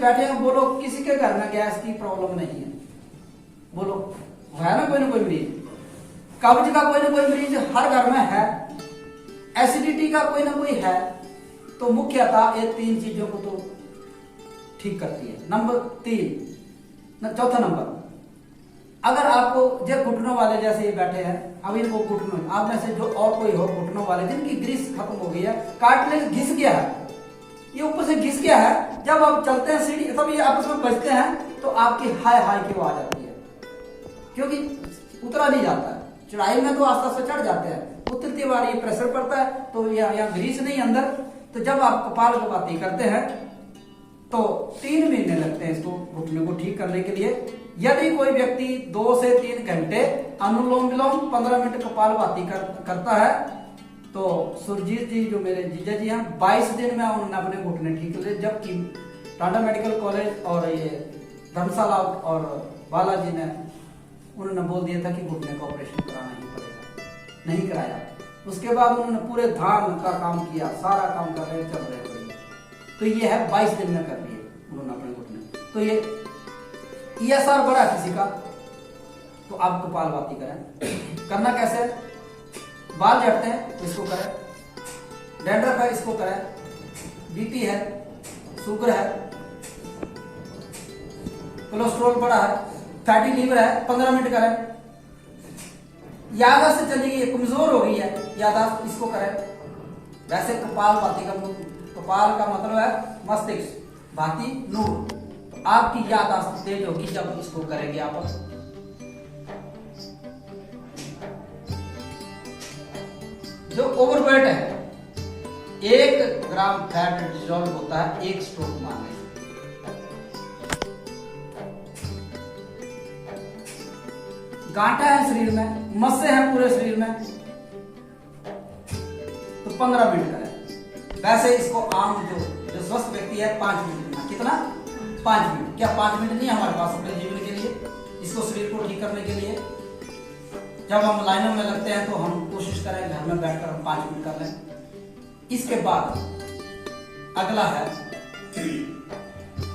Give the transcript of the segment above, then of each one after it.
बैठे हैं, बोलो किसी के घर में गैस की प्रॉब्लम नहीं है, बोलो है ना कोई मरीज, कब्ज का कोई ना कोई मरीज हर घर में है, एसिडिटी का कोई ना कोई है, तो मुख्यतः ये 3 चीजों को तो ठीक करती है। नंबर 3, चौथा नंबर, अगर आपको जो घुटनों वाले जैसे ये बैठे हैं, अब इनको घुटनों, आप में से जो और कोई हो घुटनों वाले जिनकी ग्रीस खत्म हो गई है, कार्टिलेज घिस गया है, ये ऊपर से घिस गया है, जब आप चलते हैं सीढ़ी तब ये आपस में बजते हैं तो आपकी हाय हाय की आवाज आती है, क्योंकि उतरा नहीं जाता है। चढ़ाई में तो आस्ते आस्ते चढ़ जाते हैं, उतरती बार ये प्रेशर पड़ता है तो यहाँ ग्रीस नहीं अंदर, तो जब आप कपालभाति करते हैं तो 3 महीने लगते हैं इसको घुटने को ठीक करने के लिए। यदि कोई व्यक्ति 2 से 3 घंटे अनुलोम विलोम 15 मिनट कपालभाति करता है तो सुरजीत जी जो मेरे जीजा जी हैं 22 दिन में उन्होंने अपने घुटने ठीक कर लिए, जबकि टाटा मेडिकल कॉलेज और ये धर्मशाला और बालाजी ने उन्होंने बोल दिया था कि घुटने का ऑपरेशन कराना ही पड़ेगा, नहीं कराया। उसके बाद उन्होंने पूरे धाम का काम किया, सारा काम कर रहे चल रहे थे, तो ये है 22 दिन में कर लिए उन्होंने अपने घुटने। तो ये ESR बढ़ा किसी का तो आप कपालभाति करें। करना कैसे है, बाल झड़ते हैं तो इसको करें, डैंड्रफ है इसको करें, BP है, शुगर है, कोलेस्ट्रॉल बढ़ा है, फैटी लीवर है, 15 मिनट करें। याददाश्त से चली गई, कमजोर हो गई है याददाश्त, इसको करें। वैसे कपालभाति कपाल का मतलब है मस्तिष्क, भाति नूर, तो आपकी याददाश्त तेज होगी जब इसको करेंगे आप। जो ओवरवेट है, 1 ग्राम फैट डिजॉल्व होता है 1 स्ट्रोक मारने से। गांठा है शरीर में, मस्से हैं पूरे शरीर में, तो 15 मिनट करें। वैसे इसको आम जो स्वस्थ व्यक्ति है 5 मिनट में, कितना 5 मिनट, क्या 5 मिनट नहीं हमारे पास अपने जीवन के लिए, इसको शरीर को ठीक करने के लिए। जब हम लाइनों में लगते हैं तो हम कोशिश करें घर में बैठकर हम 5 मिनट कर लें। इसके बाद अगला है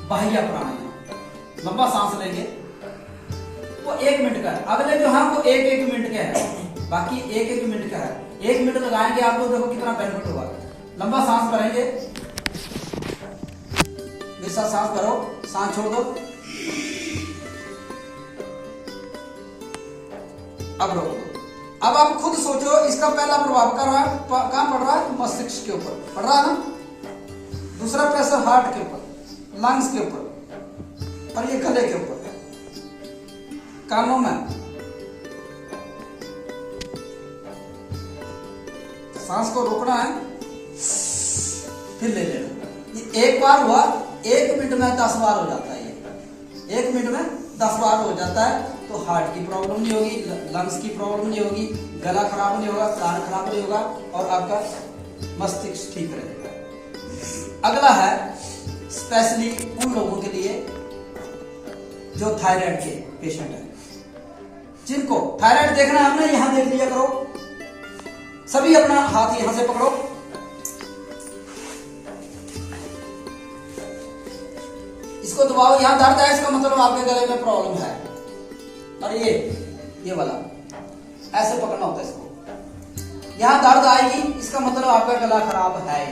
बाह्य प्राणायाम, लंबा सांस लेंगे, वो 1 मिनट का है। अगले जो है वो 1-1 मिनट के है, बाकी 1-1 मिनट का है। 1 मिनट लगाएंगे आपको, देखो कितना बेनिफिट होगा। लंबा सांस भरेंगे, मेरे साथ सांस भरो, सांस छोड़ दो, अब रोक दो। अब आप खुद सोचो इसका पहला प्रभाव कर रहा है, कहां पड़ रहा है, मस्तिष्क के ऊपर पड़ रहा है ना। दूसरा प्रेशर हार्ट के ऊपर, लंग्स के ऊपर, और ये गले के ऊपर, कानों में। सांस को रोकना है, फिर ले लेना। ये 1 बार हुआ, 1 मिनट में 10 बार हो जाता है। ये 1 मिनट में 10 बार हो जाता है, तो हार्ट की प्रॉब्लम नहीं होगी, लंग्स की प्रॉब्लम नहीं होगी, गला खराब नहीं होगा, कान खराब नहीं होगा, और आपका मस्तिष्क ठीक रहेगा। अगला है स्पेशली उन लोगों के लिए जो थायराइड के पेशेंट है, जिनको थायराइड देखना है हमने, यहां देख लिया करो, सभी अपना हाथ यहां से पकड़ो, इसको दबाओ, यहां दर्द है इसका मतलब आपके गले में प्रॉब्लम है। और ये वाला ऐसे पकड़ना होता है इसको, यहां दर्द आएगी इसका मतलब आपका गला खराब है,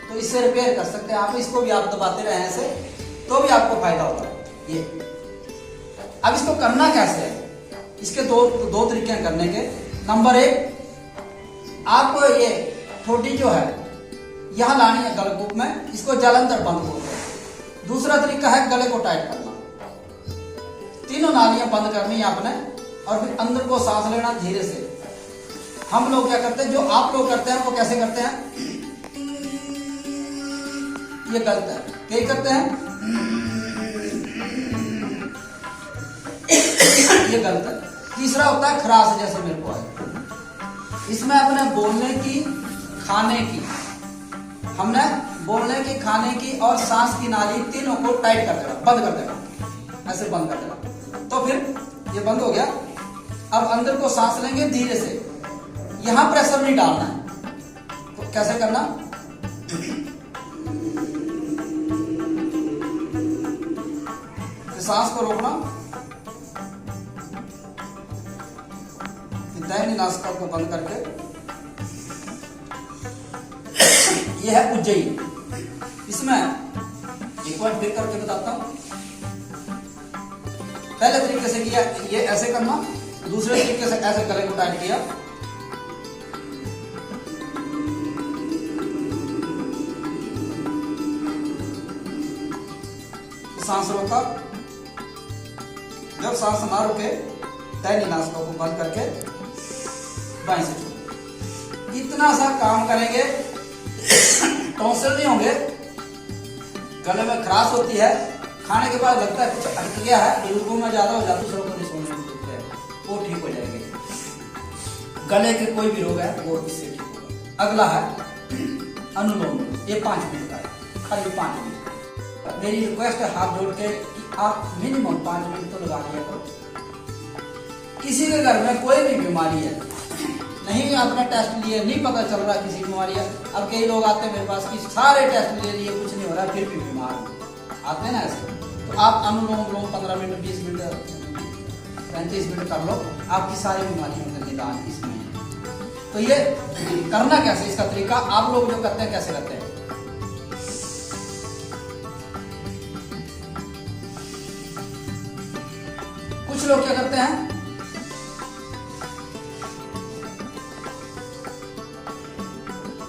तो इससे रिपेयर कर सकते हैं आप। इसको भी आप दबाते रहे ऐसे, तो भी आपको फायदा होगा। ये अब इसको करना कैसे है, इसके दो तरीके हैं करने के। नंबर 1, आपको ये ठोडी जो है यहां लानी है गलकूप में, इसको जलंधर बंद बोलते हैं। दूसरा तरीका है गले को टाइट करना, तीनों नालियां बंद करनी है आपने, और फिर अंदर को सांस लेना धीरे से। हम लोग क्या करते हैं, जो आप लोग करते हैं वो कैसे करते हैं, ये गलत है, कई करते हैं ये गलत है। तीसरा होता है खराश, जैसे मेरे को है, इसमें अपने बोलने की, खाने की, हमने बोलने की, खाने की और सांस की नाली तीनों को टाइट कर देना, बंद कर देना, ऐसे बंद कर देना। तो फिर ये बंद हो गया। अब अंदर को सांस लेंगे धीरे से, यहां प्रेशर नहीं डालना है। तो कैसे करना, सांस को रोकना, दैनी नासिका को बंद करके। यह है उज्जयी। इसमें एक बार फिर करके बताता हूं। पहले तरीके से किया, ये ऐसे करना, दूसरे तरीके से ऐसे गले को टाइट किया, सांस रोका। जब सांस ना रुके दैनी नासिका को बंद करके बाएं से छोड़। इतना सा काम करेंगे, टॉन्सिल नहीं होंगे, गले में खराश होती है, खाने के बाद लगता है कुछ अटक गया है, बुजुर्गों में ज्यादा हो जाता है, सोने में वो ठीक हो जाएंगे। गले के कोई भी रोग है वो इससे ठीक होगा। अगला है अनुलोम, ये 5 मिनट का है, खाली 5 मिनट। मेरी रिक्वेस्ट है हाथ जोड़ के कि आप मिनिमम 5 मिनट तो लगा लिया करो। किसी के घर में कोई भी बीमारी है, नहीं आपने टेस्ट लिए, नहीं पता चल रहा किसी बीमारी है। अब कई लोग आते हैं मेरे पास कि सारे टेस्ट ले लिए, कुछ नहीं हो रहा, फिर भी बीमार आते हैं ना ऐसे। तो आप अनुलोम विलोम 15 मिनट, 20 मिनट, 35 मिनट कर लो, आपकी सारी बीमारियों का निदान इसमें है। तो ये करना कैसे, इसका तरीका आप लोग जो करते हैं कैसे करते हैं। कुछ लोग क्या करते हैं,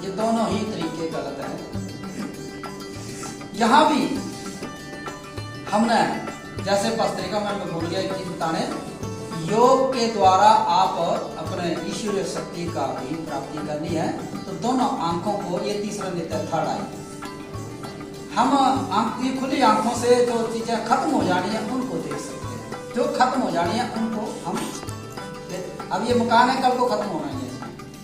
ये दोनों ही तरीके गलत है। यहां भी हमने जैसे भस्त्रिका में भूल गया कि बताने, योग के द्वारा आप अपने ईश्वरीय शक्ति का भी प्राप्ति करनी है। तो दोनों आंखों को, ये तीसरा नृत्य है, थर्ड आई, हम ये खुली आंखों से जो चीजें खत्म हो जानी है उनको देख सकते हैं, जो खत्म हो जानी है उनको हम। अब ये मकान है, कल को खत्म होना ही है,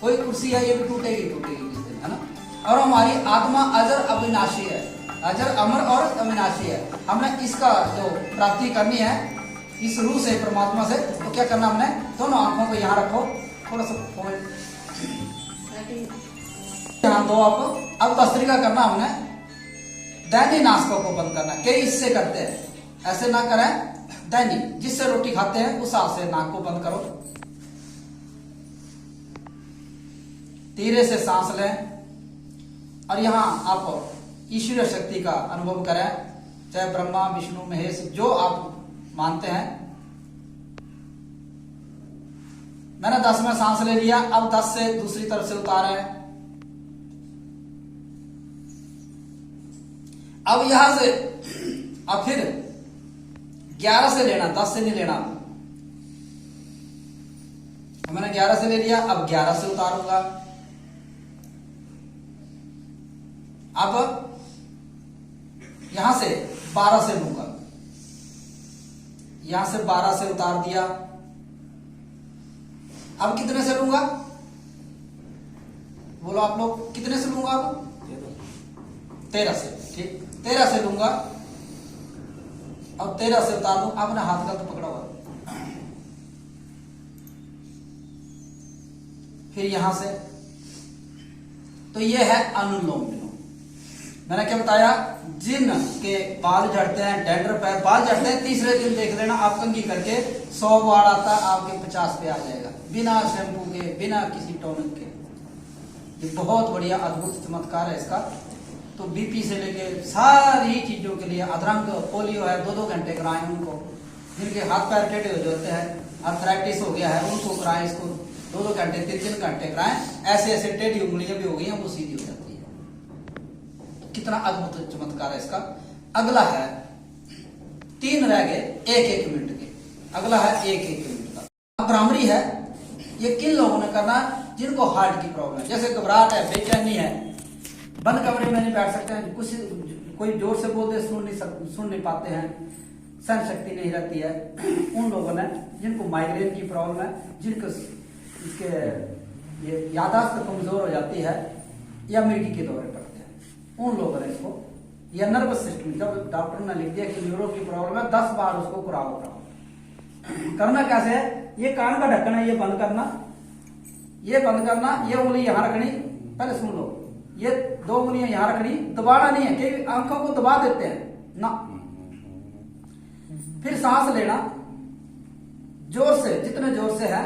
कोई कुर्सी है ये भी टूटेगी किस दिन, है ना। और हमारी आत्मा अजर अविनाशी है, अजर अमर और अविनाशी है। हमने इसका जो प्राप्ति करनी है इस रूह से, परमात्मा से, तो क्या करना हमने, दोनों आंखों को यहाँ रखो, थोड़ा सा ध्यान दो आप। अब भस्त्रिका करना हमने, दैनी नासिका को बंद करना। कई इससे करते हैं, ऐसे ना करें, दैनी जिससे रोटी खाते हैं उस हाथ से नाक को बंद करो, धीरे से सांस लें और यहां आप ईश्वरीय शक्ति का अनुभव करें, चाहे ब्रह्मा विष्णु महेश जो आप मानते हैं। मैंने 10 में सांस ले लिया, अब 10 से दूसरी तरफ से उतारें। अब यहां से अब फिर 11 से लेना, 10 से नहीं लेना। मैंने 11 से ले लिया, अब 11 से उतारूंगा। अब यहां से 12 से लूंगा, यहां से 12 से उतार दिया। अब कितने से लूंगा, बोलो आप लोग, कितने से लूंगा अब? 13 से, ठीक, 13 से लूंगा। अब 13 से उतार दूं, आपने हाथ का तो पकड़ा हुआ, फिर यहां से। तो ये है अनुलोम विलोम। मैंने क्या बताया, जिन के बाल झड़ते हैं, डैंड्रफ है, बाल झड़ते हैं, तीसरे दिन देख लेना आप कंघी करके 100 बार आता है, आपके 50 पे आ जाएगा, बिना शैम्पू के, बिना किसी टॉनिक के। ये बहुत बढ़िया अद्भुत चमत्कार है इसका। तो बीपी से लेके सारी चीजों के लिए, अधरंग पोलियो है 2-2 घंटे कराएं उनको, जिनके हाथ पैर टेढ़े हो जाते हैं, अर्थराइटिस हो गया है उनको कराएं, इसको 2-2 घंटे 3-3 घंटे कराएं। ऐसे ऐसे टेढ़ी उंगलियां भी हो गई हैं वो सीधी हो जाती है। कितना अद्भुत चमत्कार है इसका। अगला है 3 रह गए 1-1 मिनट के, अगला है 1-1 मिनट का। भ्रामरी है, ये किन लोगों ने करना, जिनको हार्ट की प्रॉब्लम है, जैसे घबराहट है, बेचैनी है, बंद कमरे में नहीं बैठ सकते हैं, कुछ कोई जोर से बोलते सुन नहीं पाते हैं, सहन शक्ति नहीं रहती है, उन लोगों ने, जिनको माइग्रेन की प्रॉब्लम है, जिनको इसके ये याददाश्त कमजोर हो जाती है या मिर्गी के दौरे पड़ते हैं, उन लोगों ने इसको, या नर्वस सिस्टम, जब डॉक्टर ने लिख दिया कि न्यूरो की प्रॉब्लम है 10 बार उसको कराओ। करना कैसे है, ये कान का ढक्कन है, ये बंद करना, ये बंद करना, ये उंगली यहां रखनी, पहले सुन लो, ये 2 उंगलियां यहां रखनी, दबाना नहीं है, क्योंकि आंखों को दबा देते हैं ना। फिर सांस लेना जोर से, जितने जोर से है।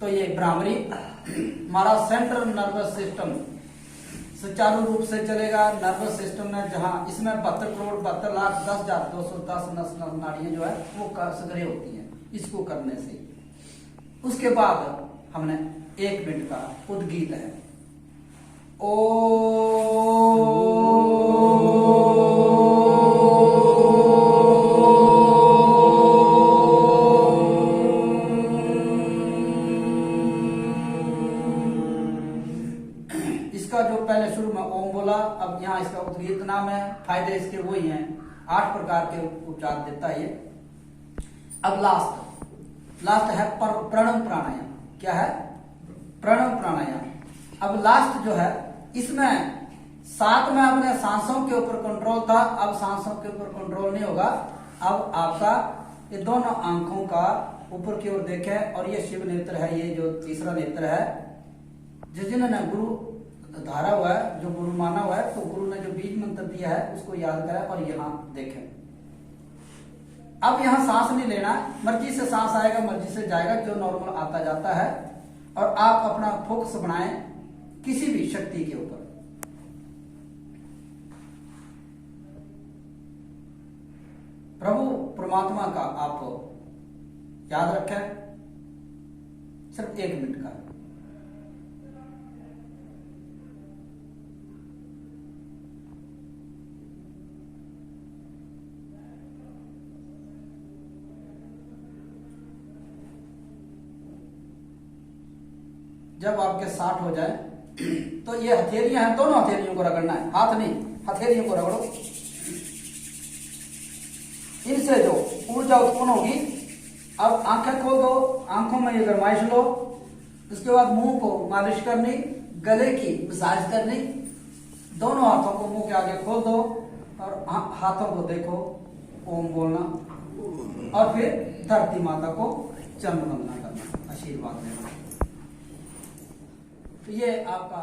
तो ये भ्रामरी हमारा सेंट्रल नर्वस सिस्टम सुचारू रूप से चलेगा। नर्वस सिस्टम में जहां इसमें 72,72,10,210 नाड़ियां जो है वो सक्रिय होती हैं इसको करने से। उसके बाद हमने 1 मिनट का उद्गीत है। ओ इसका जो पहले शुरू में ओम बोला, अब यहाँ इसका उद्गीत नाम है। फायदे इसके वही हैं, 8 प्रकार के उपचार देता है ये। अब लास्ट है प्रणव प्राणायाम। क्या है? प्रणव प्राणायाम। अब लास्ट जो है इसमें 7 में अपने सांसों के ऊपर कंट्रोल था, अब सांसों के ऊपर कंट्रोल नहीं होगा। अब आपका ये दोनों आंखों का ऊपर की ओर देखें, और ये शिव नेत्र है, ये जो तीसरा नेत्र है। जिन्होंने गुरु धारा हुआ है, जो गुरु माना हुआ है, तो गुरु ने जो बीज मंत्र दिया है उसको याद करें और यहाँ देखें। अब यहाँ सांस नहीं लेना, मर्जी से सांस आएगा, मर्जी से जाएगा, जो नॉर्मल आता जाता है। और आप अपना फोकस बनाएं किसी भी शक्ति के ऊपर। प्रभु परमात्मा का आप याद रखें, सिर्फ 1 मिनट का। जब आपके 60 हो जाए तो ये हथेलियां हैं, दोनों हथेलियों को रगड़ना है, हाथ नहीं, हथेलियों को रगड़ो। इनसे जो ऊर्जा उत्पन्न होगी, अब आंखें खोल दो, आंखों में ये गरमाइश लो। उसके बाद मुंह को मालिश करनी, गले की मसाज करनी, दोनों हाथों को मुंह के आगे खोल दो और हाथों को देखो, ओम बोलना, और फिर धरती माता को चरण वंदना करना, आशीर्वाद लेना। तो ये आपका